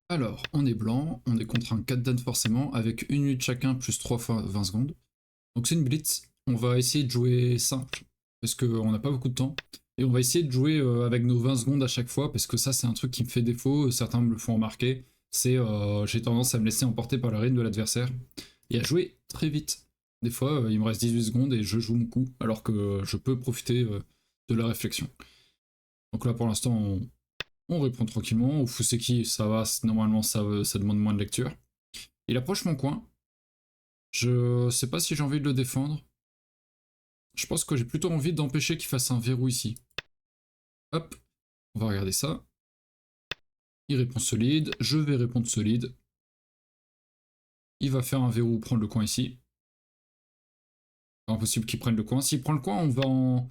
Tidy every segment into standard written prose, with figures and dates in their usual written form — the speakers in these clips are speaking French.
Alors, on est blanc, on est contre un 4 dan forcément, avec une minute chacun plus 3 fois 20 secondes. Donc c'est une blitz. On va essayer de jouer simple, parce qu'on n'a pas beaucoup de temps. Et on va essayer de jouer avec nos 20 secondes à chaque fois, parce que ça c'est un truc qui me fait défaut, certains me le font remarquer. C'est j'ai tendance à me laisser emporter par le rythme de l'adversaire, et à jouer très vite. Des fois, il me reste 18 secondes et je joue mon coup, alors que je peux profiter de la réflexion. Donc là pour l'instant, on répond tranquillement. Au Fuseki, ça va, normalement ça demande moins de lecture. Il approche mon coin. Je sais pas si j'ai envie de le défendre. Je pense que j'ai plutôt envie d'empêcher qu'il fasse un verrou ici. Hop, on va regarder ça. Il répond solide, je vais répondre solide. Il va faire un verrou, prendre le coin ici. Impossible qu'il prenne le coin. S'il prend le coin, on va en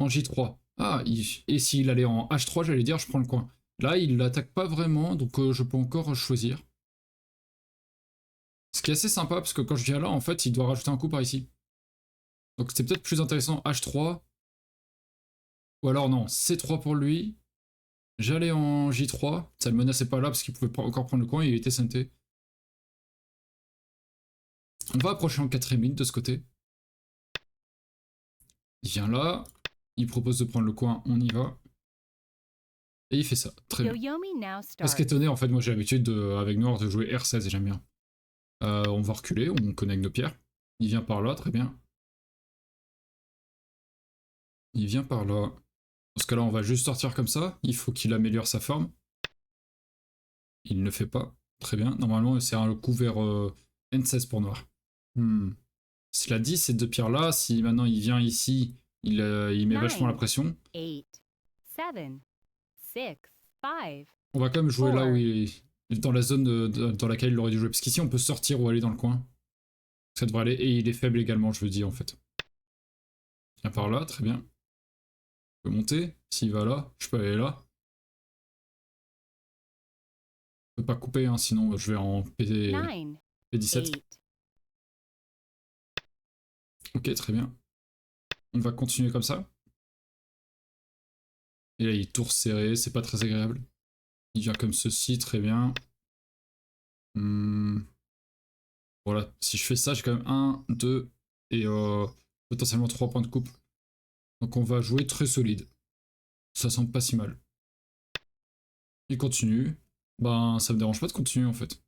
J3. Ah, et s'il allait en H3, j'allais dire je prends le coin. Là, il l'attaque pas vraiment, donc je peux encore choisir. Ce qui est assez sympa, parce que quand je viens là, en fait, il doit rajouter un coup par ici. Donc c'est peut-être plus intéressant H3. Ou alors non, C3 pour lui. J'allais en J3. Ça le menaçait pas là, parce qu'il pouvait pas encore prendre le coin, il était santé. On va approcher en 4ème ligne de ce côté. Il vient là. Il propose de prendre le coin, on y va. Et il fait ça, très bien. Parce qu'étonné, en fait, moi j'ai l'habitude avec Noir de jouer R16 et j'aime bien. On va reculer, on connecte nos pierres. Il vient par là, très bien. Il vient par là. Dans ce cas-là, on va juste sortir comme ça. Il faut qu'il améliore sa forme. Il ne le fait pas. Très bien. Normalement, c'est un coup vers N16 pour Noir. S'il a dit ces deux pierres-là, si maintenant il vient ici, il met vachement la pression. On va quand même jouer là où il est, dans la zone dans laquelle il aurait dû jouer. Parce qu'ici, on peut sortir ou aller dans le coin. Ça devrait aller. Et il est faible également, je veux dire, en fait. Il vient par là, très bien. Je peux monter. S'il va là, je peux aller là. Je peux pas couper, hein, sinon je vais en P17. Ok, très bien. On va continuer comme ça. Et là, il tourne serré, c'est pas très agréable. Il vient comme ceci, très bien. Voilà, si je fais ça, j'ai quand même 1, 2 et potentiellement 3 points de coupe. Donc on va jouer très solide. Ça semble pas si mal. Il continue. Ben, ça me dérange pas de continuer en fait.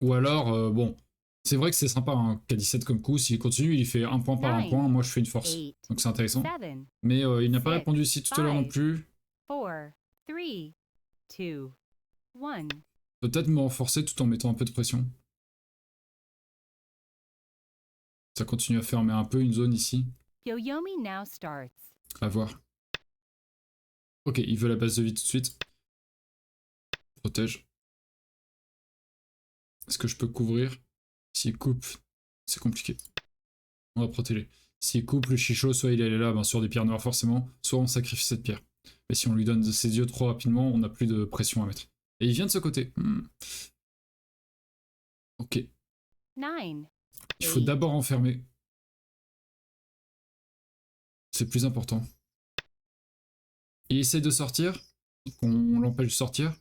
Ou alors, bon, c'est vrai que c'est sympa un K17 comme coup. S'il continue, il fait un point par un point. Moi, je fais une force. Donc c'est intéressant. Mais il n'a pas répondu ici tout à l'heure non plus. Peut-être me renforcer tout en mettant un peu de pression. Ça continue à fermer un peu une zone ici. À voir. Ok, il veut la base de vie tout de suite. Protège. Est-ce que je peux couvrir? S'il coupe, c'est compliqué. On va protéger. S'il coupe le chicho, soit il est là ben, sur des pierres noires forcément, soit on sacrifie cette pierre. Mais si on lui donne ses yeux trop rapidement, on n'a plus de pression à mettre. Et il vient de ce côté. Ok. Il faut d'abord enfermer. C'est plus important. Il essaie de sortir. On l'empêche de sortir.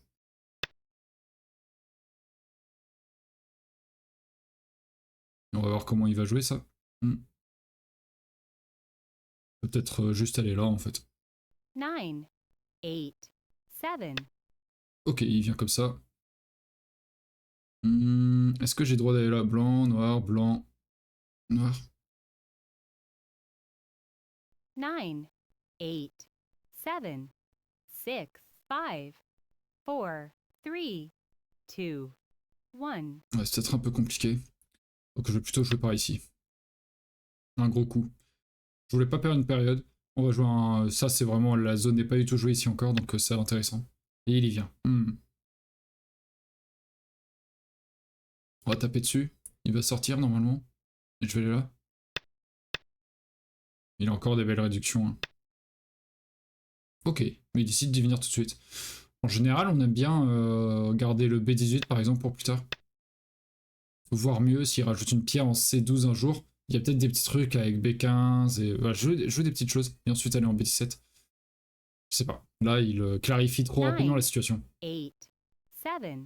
On va voir comment il va jouer ça. Peut-être juste aller là en fait. Ok, il vient comme ça. Est-ce que j'ai le droit d'aller là? Blanc, noir, blanc, noir. 9, 8, 7, 6, 5, 4, 3, 2, 1. Ouais, c'est peut-être un peu compliqué. Donc je vais plutôt jouer par ici. Un gros coup. Je voulais pas perdre une période. On va jouer un... Ça, c'est vraiment... La zone n'est pas du tout jouée ici encore, donc c'est intéressant. Et il y vient. On va taper dessus. Il va sortir, normalement. Et je vais aller là. Il a encore des belles réductions. Hein. Ok, mais il décide d'y venir tout de suite. En général, on aime bien garder le B18, par exemple, pour plus tard. Voire mieux, s'il rajoute une pierre en C12 un jour, il y a peut-être des petits trucs avec B15 et... Voilà, je veux des petites choses. Et ensuite aller en B17. Je sais pas. Là, il clarifie trop rapidement la Nine. situation. 8, 7,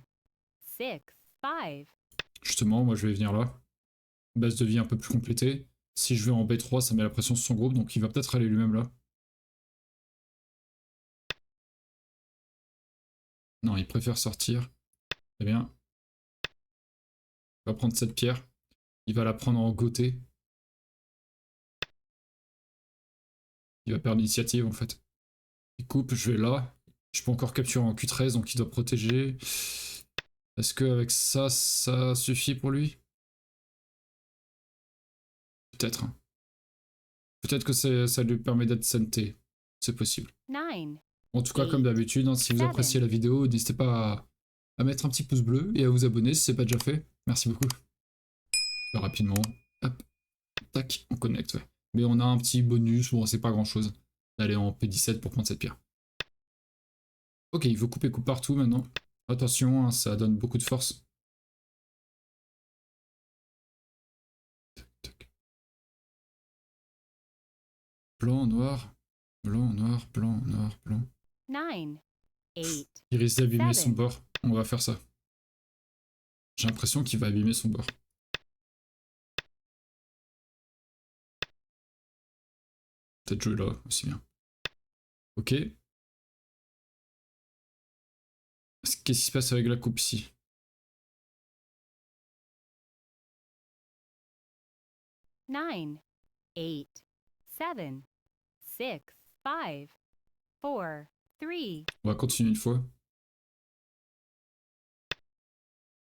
6, 5. Justement, moi, je vais venir là. Base de vie un peu plus complétée. Si je vais en B3, ça met la pression sur son groupe, donc il va peut-être aller lui-même là. Non, il préfère sortir. Très bien. Il va prendre cette pierre. Il va la prendre en goté. Il va perdre l'initiative en fait. Il coupe, je vais là. Je peux encore capturer en Q13, donc il doit protéger. Est-ce qu'avec ça, ça suffit pour lui? Peut-être. Hein. Peut-être que ça lui permet d'être santé. C'est possible. 9, En tout cas, comme d'habitude, hein, si vous appréciez la vidéo, n'hésitez pas à mettre un petit pouce bleu et à vous abonner si ce n'est pas déjà fait. Merci beaucoup. Rapidement. Hop. Tac, on connecte. Ouais. Mais on a un petit bonus, bon, c'est pas grand-chose. D'aller en P17 pour prendre cette pierre. Ok, il veut couper coupe partout maintenant. Attention, hein, ça donne beaucoup de force. Tac, tac. Blanc, noir, blanc, noir, blanc, noir, blanc. 9, 8, Il risque d'abîmer son 7. bord. On va faire ça. J'ai l'impression qu'il va abîmer son bord. Peut-être jouer là aussi bien. Ok. Qu'est-ce qui se passe avec la coupe ici? 9, 8, 7, 6, 5, 4, 3. On va continuer une fois.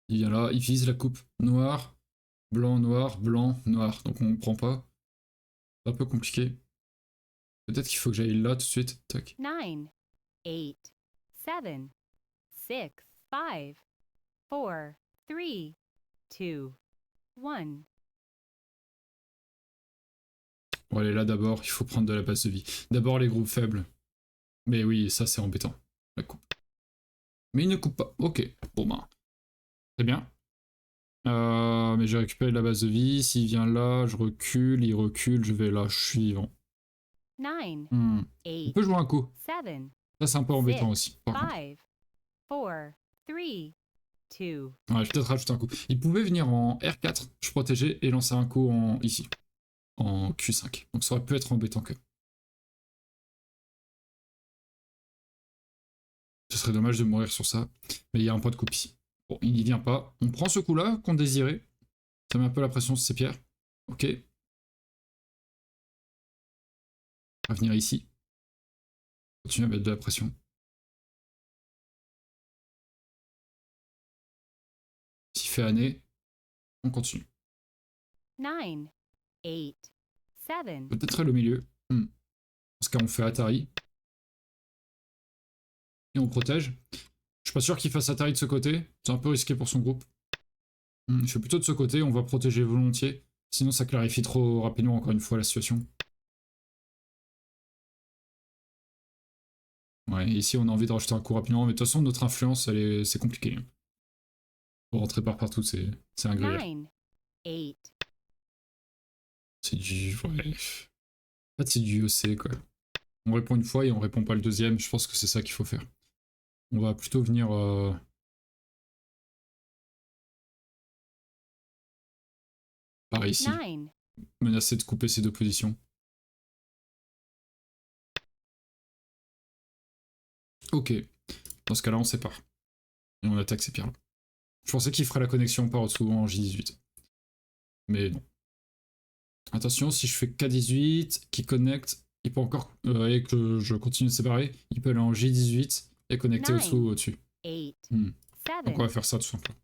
Il vient là, il vise la coupe. Noir, blanc, noir, blanc, noir. Donc on prend pas. C'est un peu compliqué. Peut-être qu'il faut que j'aille là tout de suite. Tac. 9, 8, 7, 6, 5, 4, 3, 2, 1. On va aller là d'abord. Il faut prendre de la base de vie. D'abord les groupes faibles. Mais oui, ça c'est embêtant. La coupe. Mais il ne coupe pas. Ok. Bon ben. Très bien. Mais j'ai récupéré la base de vie. S'il vient là, je recule. Il recule. Je vais là. Je suis vivant. 9, On 8, peut jouer un coup. 7, Ça c'est un peu embêtant 6, aussi. Par contre. 5, 4, 3, 2. Ouais, je vais peut-être rajouter un coup. Il pouvait venir en R4. Je protégeais et lancer un coup en ici. En Q5. Donc ça aurait pu être embêtant que. Ce serait dommage de mourir sur ça. Mais il y a un point de coupe ici. Bon, il n'y vient pas. On prend ce coup-là qu'on désirait. Ça met un peu la pression sur ces pierres. Ok. On va venir ici. Continuer à mettre de la pression. S'il fait année, on continue. 9, 8, 7. Peut-être le milieu. Dans ce cas, on fait Atari. Et on protège. Je suis pas sûr qu'il fasse Atari de ce côté. C'est un peu risqué pour son groupe. Je fais plutôt de ce côté. On va protéger volontiers. Sinon, ça clarifie trop rapidement, encore une fois, la situation. Ouais, ici, on a envie de rajouter un coup rapidement. Mais de toute façon, notre influence, c'est compliqué. Pour rentrer par partout, c'est un gruyère. 9, 8. C'est du... Ouais. En fait, c'est du IOC, quoi. On répond une fois et on répond pas le deuxième. Je pense que c'est ça qu'il faut faire. On va plutôt venir... par ici. 9, Menacer de couper ces deux positions. Ok. Dans ce cas-là, on sépare. Et on attaque ces pierres-là. Je pensais qu'il ferait la connexion par au-dessous en J18. Mais non. Attention, si je fais K18, qui connecte, il peut encore... et que je continue de séparer, il peut aller en J18 et connecter au-dessous ou au-dessus. 8, Donc on 7. va faire ça tout simplement.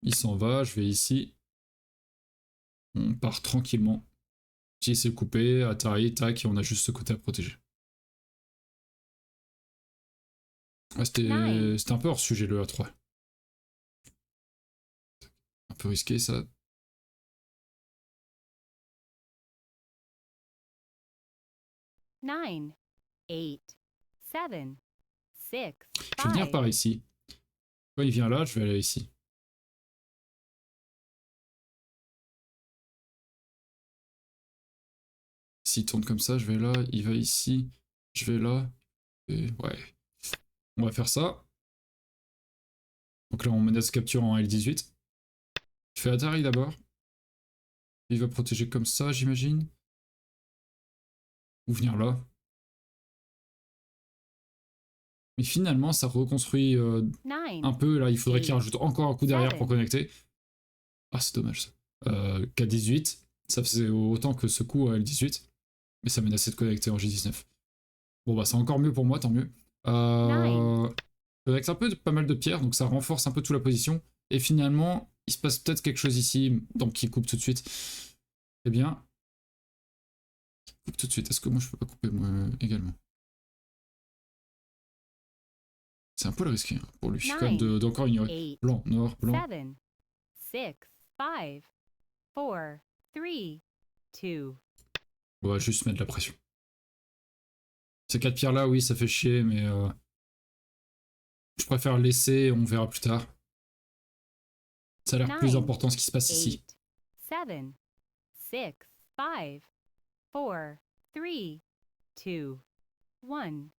Il s'en va, je vais ici. On part tranquillement. Si c'est coupé, Atari, tac, et on a juste ce côté à protéger. Ah, c'était un peu hors sujet le A3. Un peu risqué ça. Nine, 8, 7, 6, Je vais venir 5. par ici. Quand il vient là, je vais aller ici. S'il tourne comme ça, je vais là, il va ici. Je vais là. Et ouais. On va faire ça. Donc là, on menace capture en L18. Je fais Atari d'abord. Il va protéger comme ça, j'imagine. Ou venir là. Mais finalement, ça reconstruit un 9, peu. Là, il faudrait qu'il 8, rajoute encore un coup derrière pour 7, connecter. Ah, c'est dommage ça. K18. Ça faisait autant que ce coup à L18. Mais ça menaçait de connecter en G19. Bon, bah, c'est encore mieux pour moi, tant mieux. 9, Je connecte un peu pas mal de pierres, donc ça renforce un peu toute la position. Et finalement, il se passe peut-être quelque chose ici, donc qui coupe tout de suite. Eh bien, coupe tout de suite. Est-ce que moi je peux pas couper moi également? C'est un peu le risqué hein, pour lui, quand même, 9, d'encore ignorer. 8, Blanc, noir, blanc. 7, 6, 5, 4, 3, 2, On va juste mettre de la pression. Ces 4 pierres là, oui, ça fait chier, mais je préfère laisser, on verra plus tard. Ça a l'air plus 9, important ce qui se passe ici. 8, 7, 6, 5, 4, 3, 2, 1.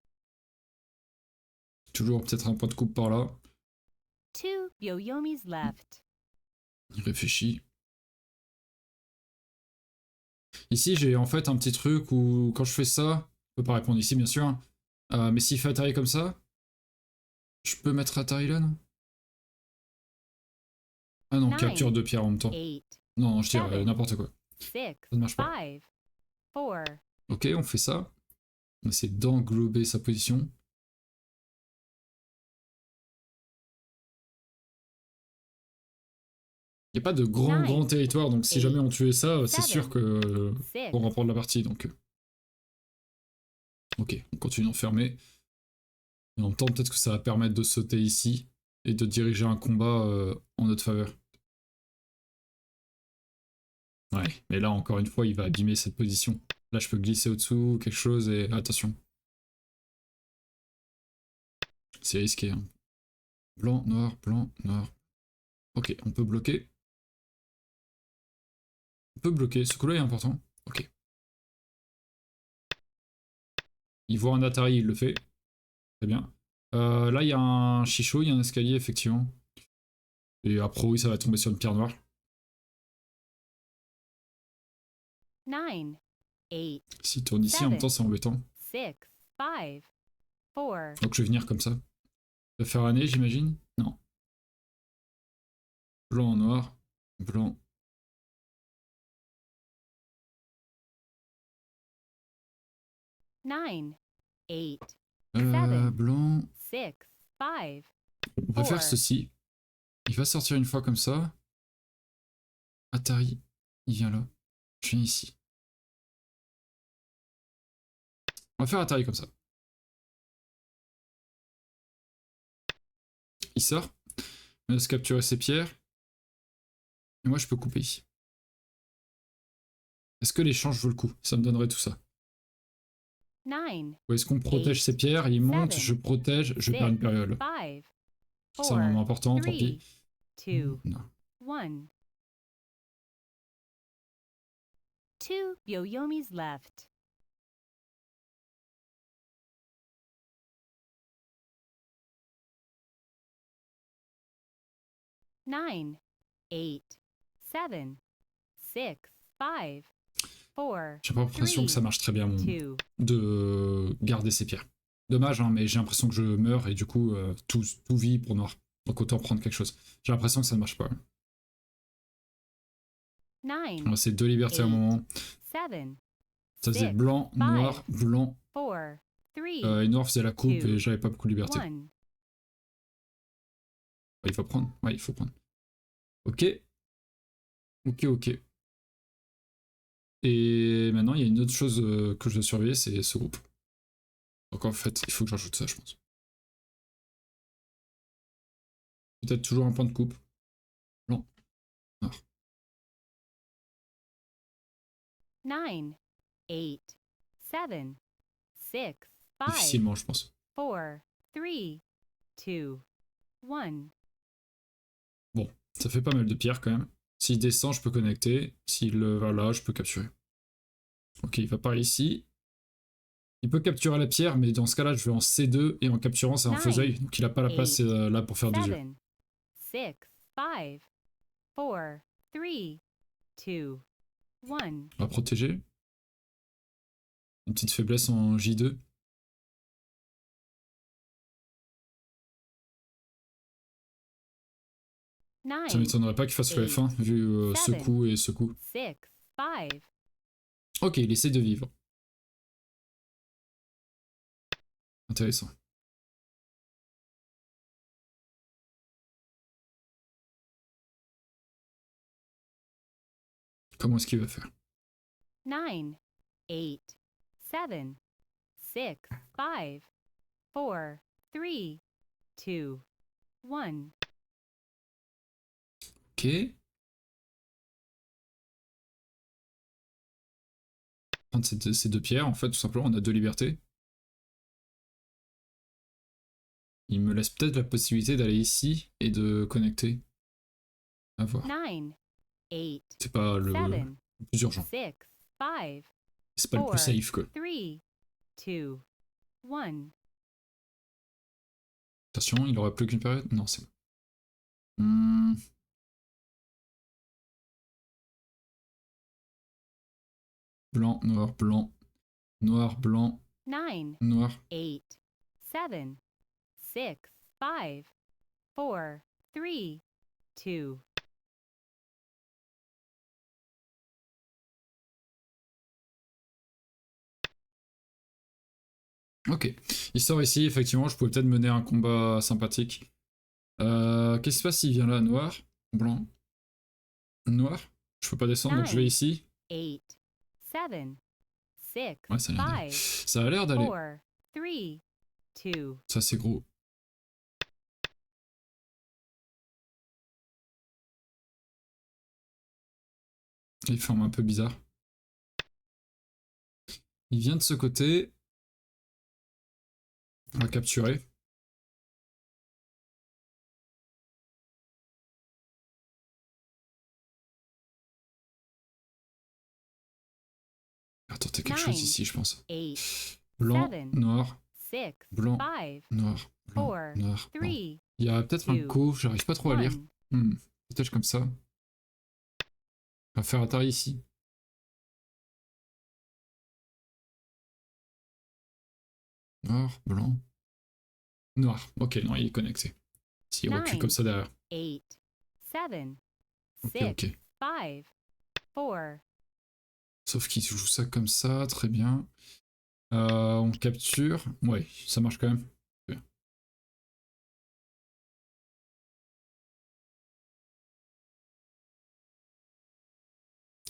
Toujours peut-être un point de coupe par là. 2 Yoyomis left. Il réfléchit. Ici, j'ai en fait un petit truc où quand je fais ça, je peux pas répondre ici bien sûr, hein, mais s'il fait Atari comme ça, je peux mettre Atari là, non? Ah non, 9, capture de pierre en même temps. 8, Non, je dirais 7, n'importe quoi. 6, Ça ne marche pas. 5, 4. Ok, on fait ça. On essaie d'englober sa position. Il n'y a pas de grand territoire, donc si jamais on tuait ça, c'est sûr que on remporte la partie. Donc, ok, on continue d'enfermer. Et en même temps, peut-être que ça va permettre de sauter ici et de diriger un combat en notre faveur. Ouais, mais là, encore une fois, il va abîmer cette position. Là, je peux glisser au-dessous, quelque chose, et attention. C'est risqué. Hein. Blanc, noir, blanc, noir. Ok, on peut bloquer. On peut bloquer, ce coup-là est important. Ok. Il voit un Atari, il le fait. Très bien. Là, il y a un chichot, il y a un escalier, effectivement. Et après, oui, ça va tomber sur une pierre noire. 9, 8, S'il tourne ici, en même temps, c'est embêtant. 6, 5, 4. Donc, je vais venir comme ça. Je vais faire année, j'imagine? Non. Blanc, noir, blanc. Nine, 8, 7, Blanc. 6, 5, On va faire 4. ceci. Il va sortir une fois comme ça. Atari, il vient là. Je viens ici. On va faire Atari comme ça. Il sort. On va se capturer ses pierres. Et moi, je peux couper ici. Est-ce que l'échange vaut le coup? Ça me donnerait tout ça. 9, Ou est-ce qu'on protège ses pierres? Il monte, je protège, je perds une période. 5, C'est un moment important, tant 3, pis. 2, Non. 1. 2 Yoyomis left. Nine, 8, 7, 6, 5, 4, J'ai pas l'impression que ça marche très bien 2. de garder ses pierres. Dommage, hein, mais j'ai l'impression que je meurs et du coup, tout vit pour noir. Donc autant prendre quelque chose. J'ai l'impression que ça ne marche pas. On 9, va essayer de libertés à un 8, moment. 7, Ça faisait 6, blanc, noir, blanc. 4, 3, Et noir faisait la coupe two, et j'avais pas beaucoup de liberté. 1. Il faut prendre. Ouais, il faut prendre. Ok. Ok, ok. Et maintenant, il y a une autre chose que je dois surveiller, c'est ce groupe. Donc en fait, il faut que j'ajoute ça, je pense. Peut-être toujours un point de coupe. Blanc, noir. 9, 8, 7, 6, 5, Difficilement, je pense. 4, 3, 2, 1. Bon, ça fait pas mal de pierres quand même. S'il descend, je peux connecter. S'il va là, je peux capturer. Ok, il va par ici. Il peut capturer la pierre, mais dans ce cas-là, je vais en C2 et en capturant, c'est un Nine, faiseuil. Donc il a pas la place là pour faire 2 yeux. 7, 6, 5, 4, 3, 2, 1. On va protéger. Une petite faiblesse en J2. Ça 9, m'étonnerait pas qu'il fasse le F1 vu ce coup et ce coup. 6, 5. Ok, il essaie de vivre. Intéressant. Comment est-ce qu'il va faire? 9, 8, 7, 6, 5, 4, 3, 2, 1. Ok. Prendre ces deux pierres, en fait, tout simplement, on a 2 libertés. Il me laisse peut-être la possibilité d'aller ici et de connecter. À voir. 9, 8, C'est pas le 7, plus urgent. 6, 5, C'est pas le plus 4, safe, quoi. 3, 2, 1. Attention, il aurait plus qu'une période? Non, c'est bon. Blanc, noir, blanc. Noir, blanc, 9, noir. 8, 7, 6, 5, 4, 3, 2. Ok. Il sort ici, effectivement, je pouvais peut-être mener un combat sympathique. Qu'est-ce qui se passe s'il vient là? Noir, blanc, noir. Je peux pas descendre, donc je vais 9, ici. 8, 7, 6, Ouais, ça a l'air d'aller. 5, Ça a l'air d'aller. 4, 3, 2. Ça, c'est gros. Il forme un peu bizarre. Il vient de ce côté. On va capturer. Il va tenter quelque chose 9, ici, je pense. 8, Blanc, 7, noir, 6, blanc, 5, noir, blanc, 4, noir, blanc. 3, Il y a peut-être un 2, coup, j'arrive pas trop à lire. 1. Peut-être comme ça. On va faire Atari ici. Noir, blanc, noir. Ok, non, il est connecté. S'il recule comme ça derrière. 8, 7, Ok, 6, ok. 5, 4. Sauf qu'il joue ça comme ça, très bien. On capture. Ouais, ça marche quand même. Bien.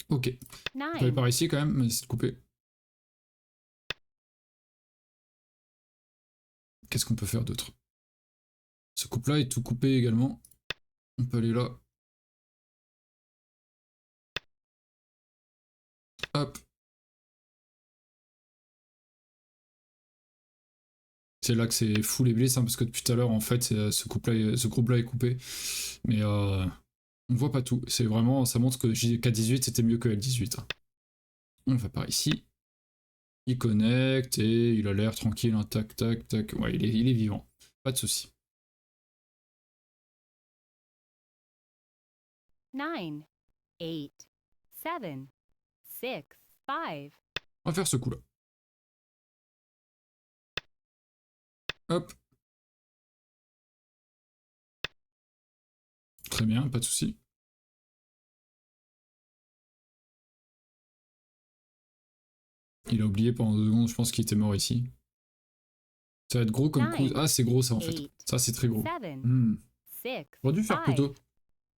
Ok. On peut aller 9, par ici quand même, mais c'est de couper. Qu'est-ce qu'on peut faire d'autre? Ce couple-là est tout coupé également. On peut aller là. Hop. C'est là que c'est full et bliss, hein, parce que depuis tout à l'heure, en fait, ce groupe-là est coupé. Mais on voit pas tout. C'est vraiment, ça montre que K18 c'était mieux que L18. Hein. On va par ici. Il connecte et il a l'air tranquille, hein, tac, tac, tac. Ouais, il est vivant. Pas de souci. 9, 8, 7, 6, 5. On va faire ce coup-là. Hop. Très bien, pas de souci. Il a oublié pendant 2 secondes, je pense qu'il était mort ici. Ça va être gros comme coup. Ah, c'est gros ça en fait. Ça, c'est très gros. J'aurais dû faire plus tôt. 4,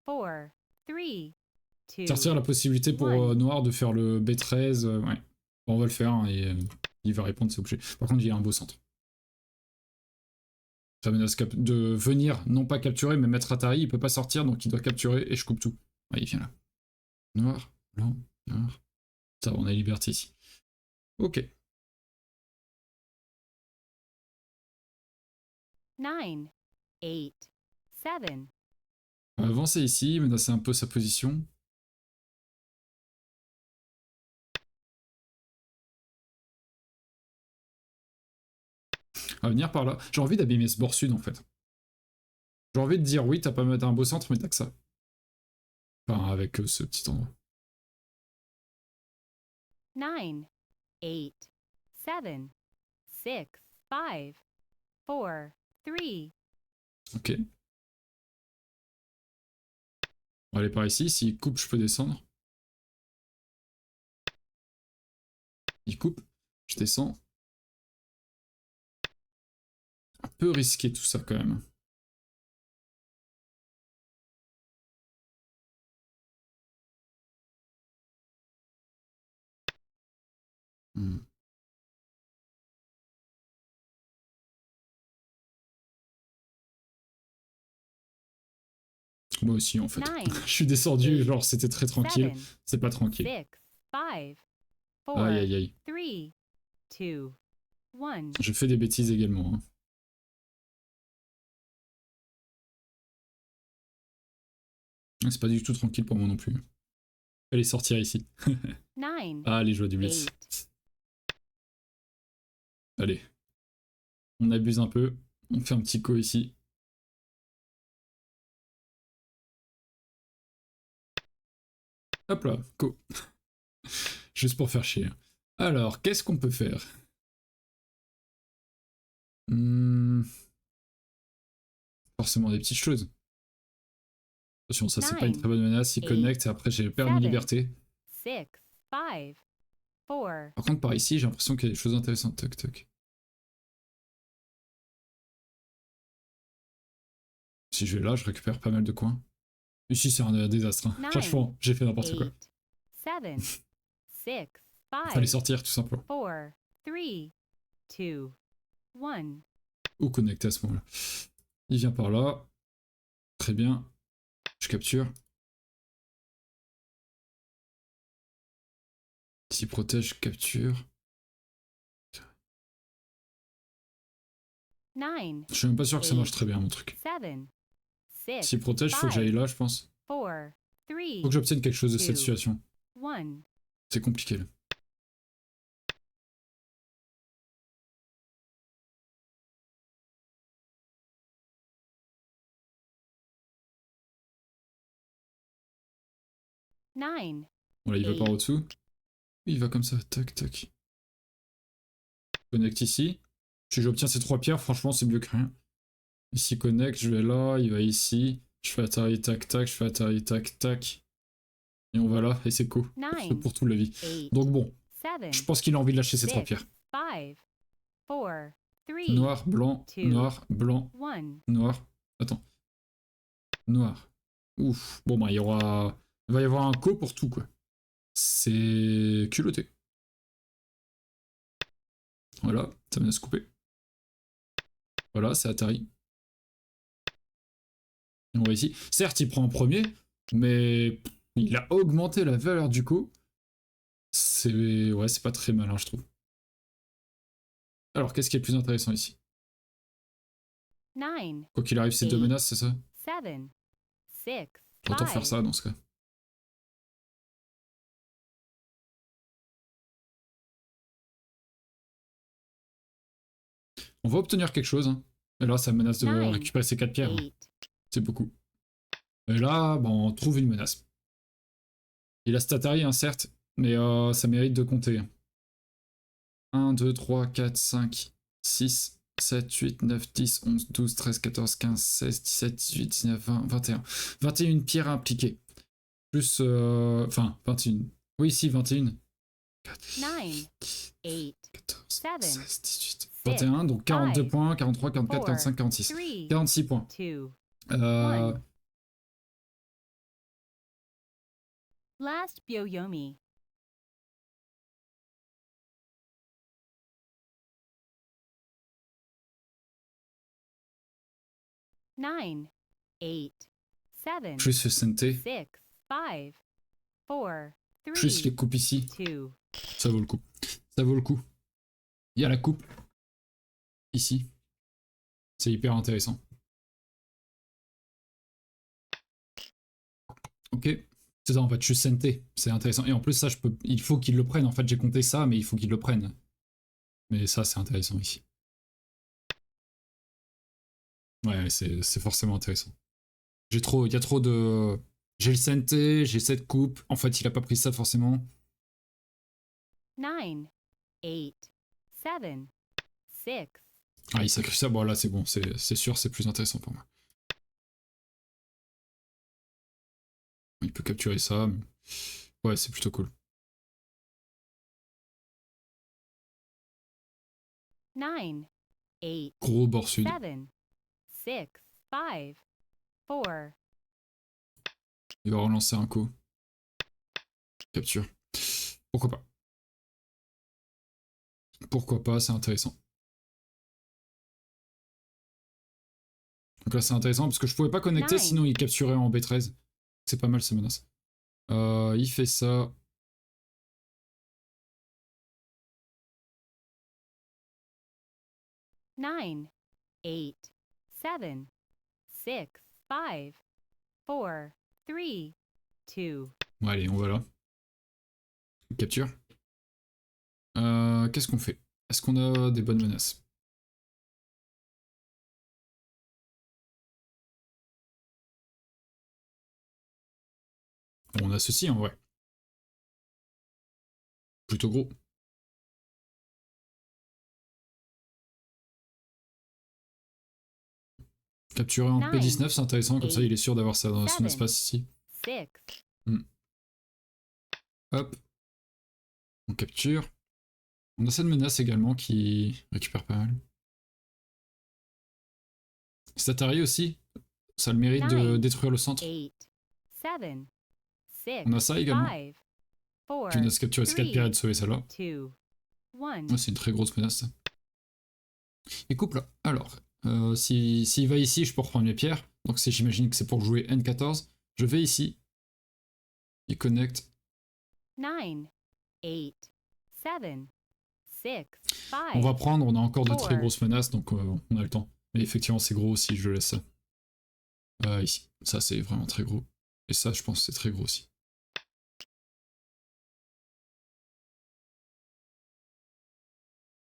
3, 2. Sortir la possibilité pour Noir de faire le B13. Ouais. Bon, on va le faire hein, et il va répondre, c'est obligé. Par contre, il a un beau centre. Ça menace de venir, non pas capturer, mais mettre Atari. Il peut pas sortir, donc il doit capturer et je coupe tout. Ouais, il vient là. Noir, blanc, noir. Ça, on a liberté ici. Ok. 9, 8, 7. On va avancer ici, menacer un peu sa position. On va venir par là. J'ai envie d'abîmer ce bord sud en fait. J'ai envie de dire oui, t'as pas un beau centre, mais t'as que ça. Enfin, avec ce petit endroit. 9, 8, 7, 6, 5, 4, 3, Ok. On va aller par ici. S'il coupe, je peux descendre. Il coupe. Je descends. Un peu risqué tout ça quand même. Hmm. Moi aussi en fait. Je suis descendu, genre c'était très tranquille. 7, C'est pas tranquille. 6, 5, 4, Aïe aïe aïe. 3, 2, 1. Je fais des bêtises également. Hein. C'est pas du tout tranquille pour moi non plus. Allez sortir ici. 9, Ah les joies du blitz. 8. Allez. On abuse un peu. On fait un petit co ici. Hop là, co. Juste pour faire chier. Alors, qu'est-ce qu'on peut faire? Forcément des petites choses. Attention, ça c'est pas une très bonne menace. Il connecte et après j'ai perdu une liberté. 6, 5, 4. Par contre, par ici, j'ai l'impression qu'il y a des choses intéressantes. Toc toc. Si je vais là, je récupère pas mal de coins. Ici, c'est un désastre. Hein. Franchement, j'ai fait n'importe quoi. 7, 6, Il fallait 5, sortir tout simplement. 4, 3, 2, 1. Ou connecter à ce moment-là. Il vient par là. Très bien. Je capture. S'il protège, je capture. 9, Je suis même pas sûr que ça marche très bien mon truc. 7, 6, S'il protège, il faut que j'aille là, je pense. 4, 3, Faut que j'obtienne quelque chose de cette 2, situation. 1. C'est compliqué là. Nine. Voilà, il va par au-dessous. Il va comme ça, tac, tac. Connecte ici. Si j'obtiens ces 3 pierres, franchement, c'est mieux que rien. Ici, connecte, je vais là, il va ici. Je fais atterrir, tac, tac, je fais atterrir, tac, tac. Et on va là, et c'est cool. Pour toute la vie. Donc bon, je pense qu'il a envie de lâcher ces 3 pierres. 5, 4, 3, Noir, blanc, noir, blanc, 1. noir. Attends. Noir. Ouf. Bon, bah, il va y avoir un co pour tout, quoi. C'est culotté. Voilà, ça vient de se couper. Voilà, c'est atterri. Et on va ici. Certes, il prend en premier, mais il a augmenté la valeur du co. Ouais, c'est pas très malin, je trouve. Alors, qu'est-ce qui est le plus intéressant ici? 9. Quoi qu'il arrive, c'est 2 menaces, c'est ça? 7, 6, Autant faire ça dans ce cas. On va obtenir quelque chose. Hein. Et là, ça menace de récupérer ces 4 pierres. Hein. C'est beaucoup. Et là, bon, on trouve une menace. Il a Statari, hein, certes, mais ça mérite de compter. 1, 2, 3, 4, 5, 6, 7, 8, 9, 10, 11, 12, 13, 14, 15, 16, 17, 18, 19, 20, 21. 21 pierres impliquées. Plus, enfin, 21. Oui, si, 21. 4, 9, 8, 14, 7, 16, 18, 21, donc 42 points, 43, 44, 45, 46. 46 points. 2, Last Byoyomi. Nine, 8, 7, plus le santé, 6, 5, 4, 3, plus les coupes ici, 2. ça vaut le coup. Ça vaut le coup. Il y a la coupe ici. C'est hyper intéressant. Ok. C'est ça en fait, je suis santé. C'est intéressant. Et en plus, ça, il faut qu'il le prenne. En fait, j'ai compté ça, mais il faut qu'il le prenne. Mais ça, c'est intéressant ici. Ouais, c'est forcément intéressant. Il y a trop de... J'ai le CNT, j'ai cette coupe. En fait, il a pas pris ça forcément. 9, 8, 7, 6, Ah, il sacrifie ça. Bon, là, c'est bon. C'est sûr, c'est plus intéressant pour moi. Il peut capturer ça. Mais... Ouais, c'est plutôt cool. 9, 8, Gros bord sud. 7, 6, 5, 4. Il va relancer un coup. Capture. Pourquoi pas? Pourquoi pas, c'est intéressant. Donc là, c'est intéressant parce que je pouvais pas connecter, Nine. sinon il capturait en B13. C'est pas mal, ces menaces. Il fait ça. Nine, 8, 7, 6, 5, 4, 3, 2. Bon, allez, on va là. Capture. Qu'est-ce qu'on fait? Est-ce qu'on a des bonnes menaces? Bon, on a ceci en vrai. Plutôt gros. Capturer en P19, c'est intéressant, comme ça il est sûr d'avoir ça dans son espace ici. 6. Hop. On capture. On a cette menace également qui récupère pas mal. Statari aussi, ça a le mérite de détruire le centre. 8, 7, 6, On a ça également. 5, 4, Puis menace capturer ce 4 pierres et de sauver celle-là. 2, 1. Ouais, c'est une très grosse menace ça. Et coupe là. Alors, s'il va ici, je peux reprendre mes pierres. Donc j'imagine que c'est pour jouer N14. Je vais ici. Il connecte. 9, 8, 7, 6, 5. On va prendre, on a encore de très four. grosses menaces, donc on a le temps. Mais effectivement, c'est gros si je laisse ça. Ici. Ça, c'est vraiment très gros. Et ça, je pense que c'est très gros aussi.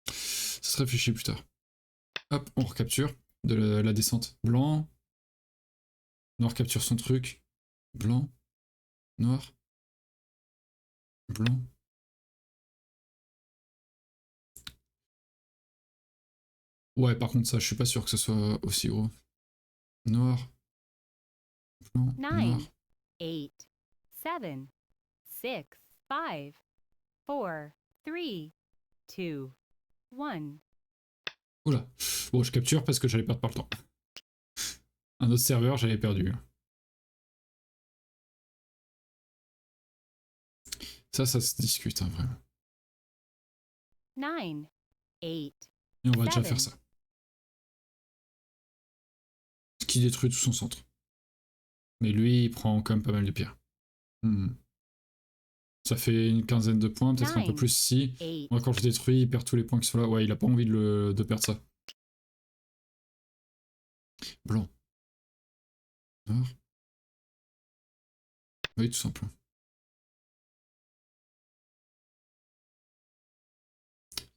Ça se réfléchit plus tard. Hop, on recapture de la descente. Blanc. Noir capture son truc. Blanc. Noir. Blanc. Ouais, par contre, ça, je suis pas sûr que ce soit aussi gros. Noir. Blanc. 9, Noir. 8, 7, 6, 5, 4, 3, 2, 1. Oula. Bon, je capture parce que j'allais perdre par le temps. Un autre serveur, j'avais perdu. Ça se discute, hein, vraiment. 9, 8, Et on va déjà Seven. faire ça. Ce qui détruit tout son centre. Mais lui, il prend quand même pas mal de pierres. Ça fait une quinzaine de points, peut-être un peu Nine. plus si. 8, Moi, quand je détruis, il perd tous les points qui sont là. Ouais, il a pas envie de perdre ça. Blanc. Noir. Oui, tout simplement.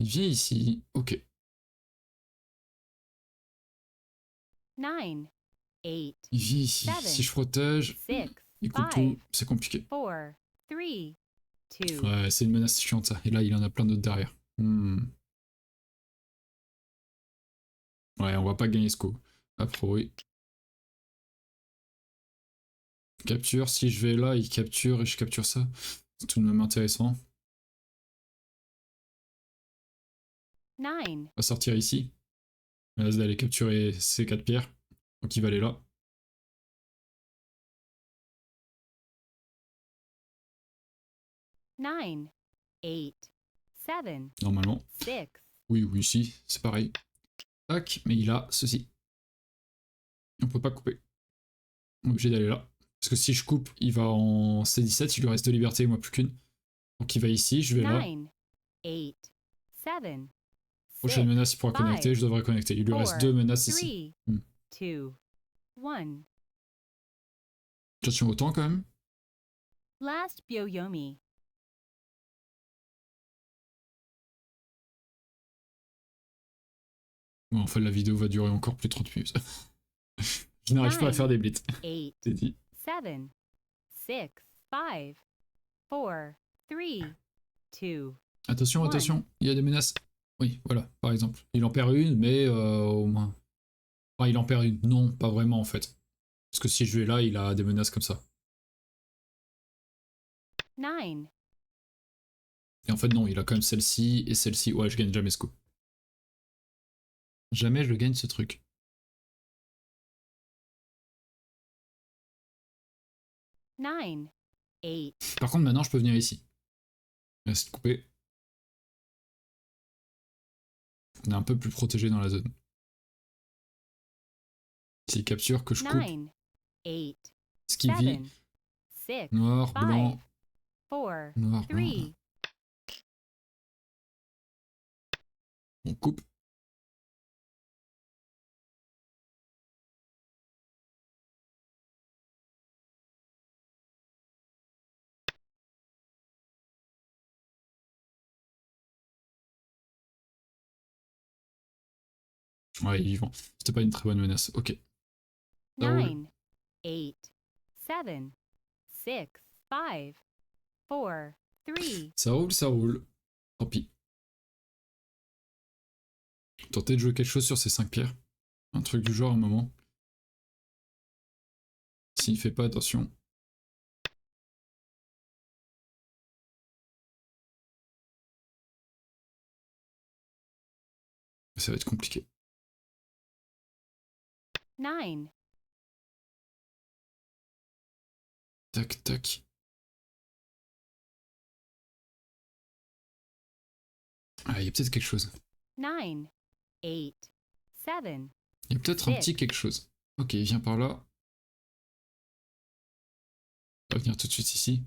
Il vient ici. Ok. 9, 8, Il vient ici. Seven. Si je protège, 6, il coupe 5, tout. C'est compliqué. 4, 3, 2. Ouais, c'est une menace chiante ça. Et là, il en a plein d'autres derrière. Ouais, on va pas gagner ce coup. A priori. Capture, si je vais là, il capture et je capture ça. C'est tout de même intéressant. 9, On va sortir ici. Menace d'aller capturer ces 4 pierres. Donc il va aller là. Nine, 8, 7, Normalement. 6. Oui, oui, si, c'est pareil. Tac, mais il a ceci. On peut pas couper. On est obligé d'aller là. Parce que si je coupe, il va en C17, il lui reste 2 libertés, moi plus qu'une. Donc il va ici, je vais là. 9, 8, 7, Prochaine 6, menace, il pourra connecter, je devrais connecter. Il lui reste 2 menaces ici. 3, 2, 1. J'attends autant quand même. Last Byoyomi. Bon, en fait, la vidéo va durer encore plus de 30 minutes. Je n'arrive pas à faire des blitz. 8, C'est dit. 7, 6, 5, 4, 3, 2, Attention, One. attention, il y a des menaces. Oui, voilà, par exemple. Il en perd une, mais au moins. Enfin, il en perd une. Non, pas vraiment en fait. Parce que si je vais là, il a des menaces comme ça. 9, Et en fait, non, il a quand même celle-ci et celle-ci. Ouais, je gagne jamais ce coup. Jamais je gagne ce truc. 9, 8, Par contre, maintenant, je peux venir ici. Reste coupé. On est un peu plus protégé dans la zone. S'il capture, que je coupe. 9, 8, Ce qui 7, vit. 6, Noir, 5, blanc, 4, noir, blanc. 3, On coupe. Ouais, il est vivant. C'était pas une très bonne menace. Ok. Ça roule. 9, 8, 7, 6, 5, 4, 3, Ça roule, ça roule. Tant pis. Tenter de jouer quelque chose sur ces 5 pierres. Un truc du genre à un moment. S'il fait pas attention. Ça va être compliqué. 9, Tac, tac. Ah, il y a peut-être quelque chose. 9, 8, 7, Il y a peut-être un Six. petit quelque chose. Ok, il vient par là. Il va venir tout de suite ici.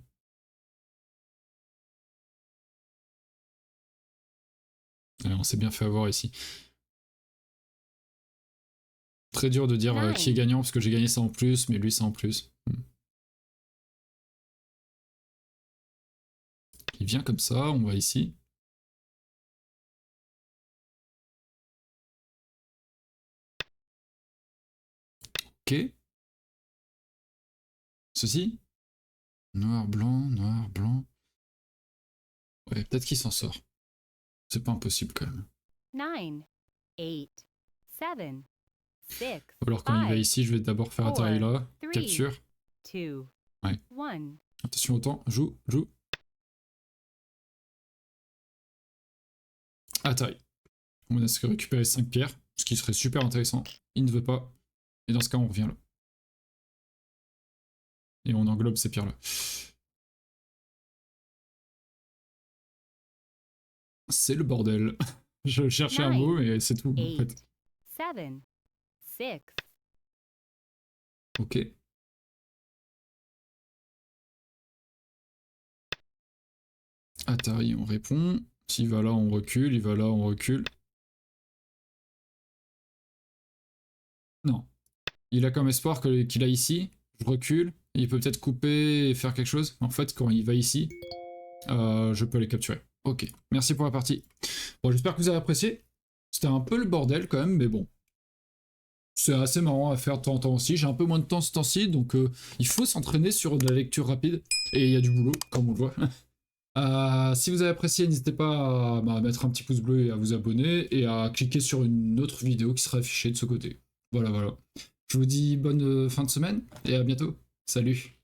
Allez, on s'est bien fait avoir ici. Très dur de dire qui est gagnant parce que j'ai gagné ça en plus, mais lui ça en plus. Il vient comme ça, on va ici. Ok. Ceci. Noir, blanc, noir, blanc. Ouais, peut-être qu'il s'en sort. C'est pas impossible quand même. 9, 8, 7, 6, Alors quand il va 5, ici, je vais d'abord faire atterrir là. three. Capture. 2, Ouais. 1. Attention au temps. Joue, joue. Atterrir. On a récupéré 5 pierres, ce qui serait super intéressant. Il ne veut pas. Et dans ce cas, on revient là. Et on englobe ces pierres-là. C'est le bordel. Je cherchais un mot, mais c'est tout en 8, fait. 7, 6, Ok. Atari, on répond. S'il va là, on recule. Il va là, on recule. Non. Il a comme espoir qu'il a ici. Je recule. Il peut peut-être couper et faire quelque chose. En fait, quand il va ici, je peux les capturer. Ok. Merci pour la partie. Bon, j'espère que vous avez apprécié. C'était un peu le bordel quand même, mais bon. C'est assez marrant à faire de temps en temps aussi. J'ai un peu moins de temps ce temps-ci, donc il faut s'entraîner sur de la lecture rapide. Et il y a du boulot, comme on le voit. Si vous avez apprécié, n'hésitez pas à mettre un petit pouce bleu et à vous abonner et à cliquer sur une autre vidéo qui sera affichée de ce côté. Voilà, voilà. Je vous dis bonne fin de semaine et à bientôt. Salut!